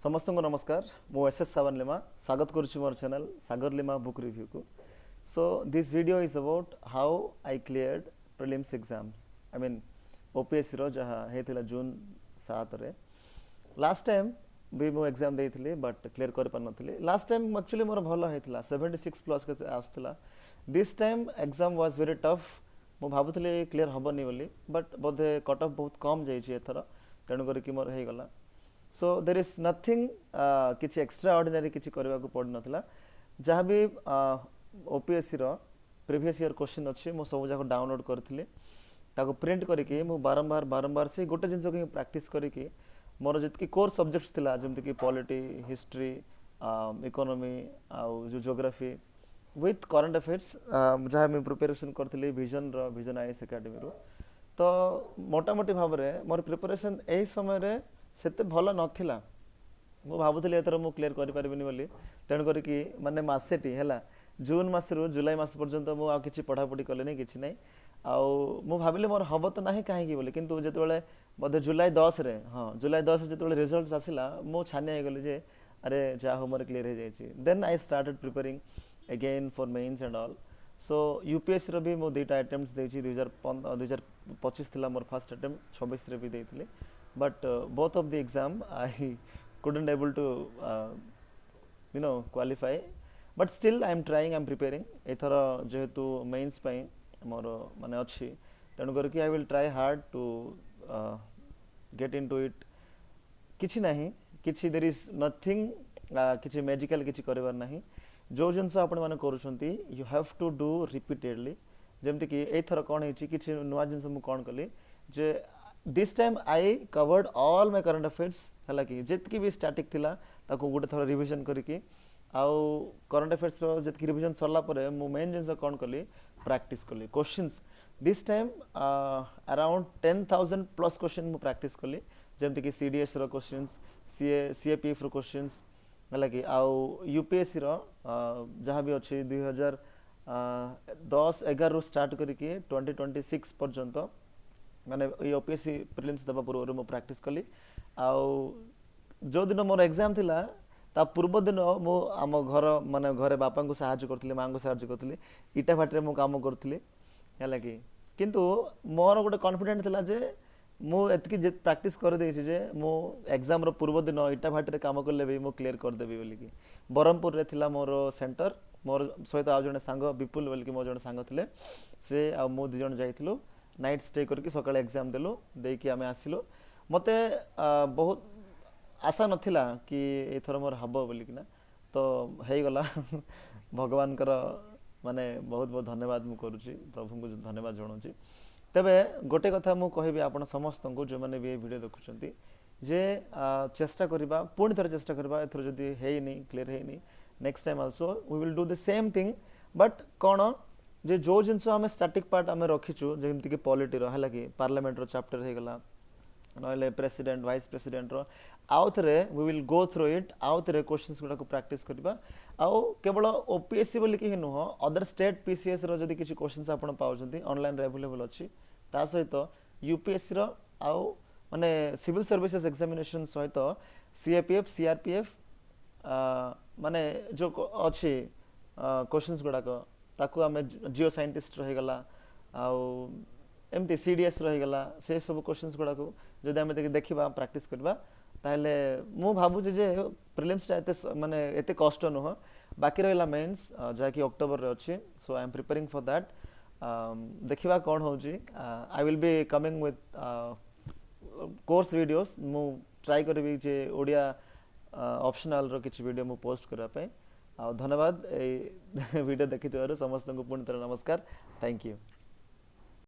समस्त को नमस्कार मु एस एस सावन लिमा स्वागत करुच्ची मोर channel Sagar Lima book review को। So this video is about how I cleared prelims exams I mean OPSC रो जहाँ हेतिला जून 7 रे लास्ट टाइम भी मु एग्जाम देइथिली बट क्लियर कर पार नथिली। लास्ट टाइम एक्चुअली मोर भलो हेतिला 76 प्लस के आस्तला। This time exam was very tough. मु भाबुथले क्लियर हबनी बोली बट बोधे कट ऑफ बहुत कम जाइछि एथरा तेणु करी कि मोर हे गला। सो देर इज नथिंग किसी एक्स्ट्रा ऑर्डिनरी किसी करने को पड़ नाला। जहाँ भी ओपीएससी रो प्रीवियस ईयर क्वेश्चन अच्छे मु सब जाक डाउनलोड करी प्रिंट करके मु बारंबार बारंबार से गोटे जिनस को प्रैक्टिस करके मोर जी कोर सब्जेक्ट्स थिला जमती कि पॉलिटी हिस्ट्री इकोनॉमी आउ जो ज्योग्राफी विथ करंट अफेयर्स जहाँ मैं प्रिपरेशन करी विजन आईएएस एकेडमी रो। तो मोटामोटी भाव में मोर प्रिपरेशन यही समय सेते भल नथिला। मु भाबुथली एथर मु क्लियर करि परिबिनी बोली तेणु करिकि माने मासेटी हैला जून मासरु जुलाई मास पर्यंत मु आ किछि पढ़ा पढ़ी कले नै किछि नै। आउ मु भाबिले मोर हब तो नाही काहे कि बोली किंतु जेतेबेले बदे जुलाई 10 रे जुलाई 10 जेतेबेले रिजल्ट्स आसिला मु छानिया गेली जे अरे जा हो मोर क्लियर हे जायछि। Then I started preparing again for mains and all. So UPSC रो भी मु दुईटा अटेम्प्ट्स देछि 2025 थिला मोर फर्स्ट अटेम्प्ट 26 रे भी देइथिले but both of the exam I couldn't able to qualify but still I am trying, I am preparing एथर जेहेतु mains पई मोर माने अछि तेणु करके I will try hard to get into it। किछि नाही किछि there is nothing किछि मैजिकल किछि करबार नाही। जो जिनस आपण माने करूछंती you have to do repeatedly। जेमति कि एथर कोन हेछि किछि नुवा जिनस मु कोन कली जे this time I covered all my current affairs है कि जितकी भी स्टैटिक थिला ताको गोटे थोड़ा रिवीजन करके आउ करंट अफेयर्स रो जितकी रिवीजन सरला परे मु मेन जिंस कोन कली प्रैक्टिस कली questions. This time around 10,000 plus question मु प्रैक्टिस कली जेमति कि सीडीएस रो क्वेश्चंस सीएपीएफ रो क्वेश्चंस है कि आउ यूपीएससी रो जहाँ भी अच्छी 2010-11 रू स्टार्ट करके 2026 पर्यंत माने ओपीएससी प्रीलिम्स दबा पूर्व मु प्रैक्टिस कली। आउ जो दिन मोर एग्जाम थिला ता पूर्व दिन मु आम घर माने घरे बापा को सहायता करथिले मां को सहायता करथिले इटा फाटरे मु काम करथिले हैला कि किंतु मोर गोटे कॉन्फिडेंट थिला जे मु एतकी जे प्रैक्टिस कर देछि जे मु एग्जाम रो पूर्व दिन इटा फाटरे काम करले भी मु क्लियर कर देबी बोली कि बरहमपुर रे थिला मोर सेंटर मोर सहित आ जने सांग विपुल बोली कि मोर जने सांग थिले से आ मु दि जण जाइथिलु नाइट स्टे करके सकाळे एग्जाम देलु देकी आमे आसिलु। मते बहुत आशा नथिला कि एथर मोर हबो बोली कि ना तो हेई गला भगवान कर माने बहुत बहुत धन्यवाद मु करूची प्रभु को धन्यवाद जणाउची। तबे गोटे कथा मु कहबी आपण समस्त को जो माने भी वीडियो देखुचंती जे चेष्टा करबा पूर्ण तरह चेष्टा करबा एथर जदी हेई नै क्लियर हेई नै next time also we will do the same thing but कोन जे जो जिनस आम स्टैटिक पार्ट आम रखीचु जमती कि पॉलिटी रो है कि पार्लियामेंट रो चैप्टर हो गला नले प्रेसिडेंट वाइस प्रेसिडेंट रो आउ थरे we will go through it आउ थरे क्वेश्चंस गुडा को प्रैक्टिस करबा। आउ केवल ओपीएससी बोली कि नुह अदर स्टेट पीसीएस रो जदी किछि क्वेश्चंस आपण पाउछंती ऑनलाइन रे अवेलेबल अछि ता सहित यूपीएससी रो आउ माने सिविल सर्विसेज एग्जामिनेशन सहित सीएपीएफ सीआरपीएफ माने जो अछि क्वेश्चंस गुडा को ताकू आम जियो साइंटिस्ट रही गला आउ एमती सीडीएस रही गला से सब क्वेश्चंस गुडा को जदि आम देखा प्रैक्टिस करबा ताहले मु भाबुछि जे प्रीलिम्स ता एते माने एते कष्ट नुह बाकी रहला मेंस जा कि अक्टोबर रे अछि। So I am preparing for that देखिबा कोन होउछि। I will be coming with course videos मु ट्राई करबी जे ओडिया ऑप्शनल रो किछि वीडियो मु पोस्ट करा पे। धन्यवाद वीडियो देखि समस्त को पुनः नमस्कार। Thank you.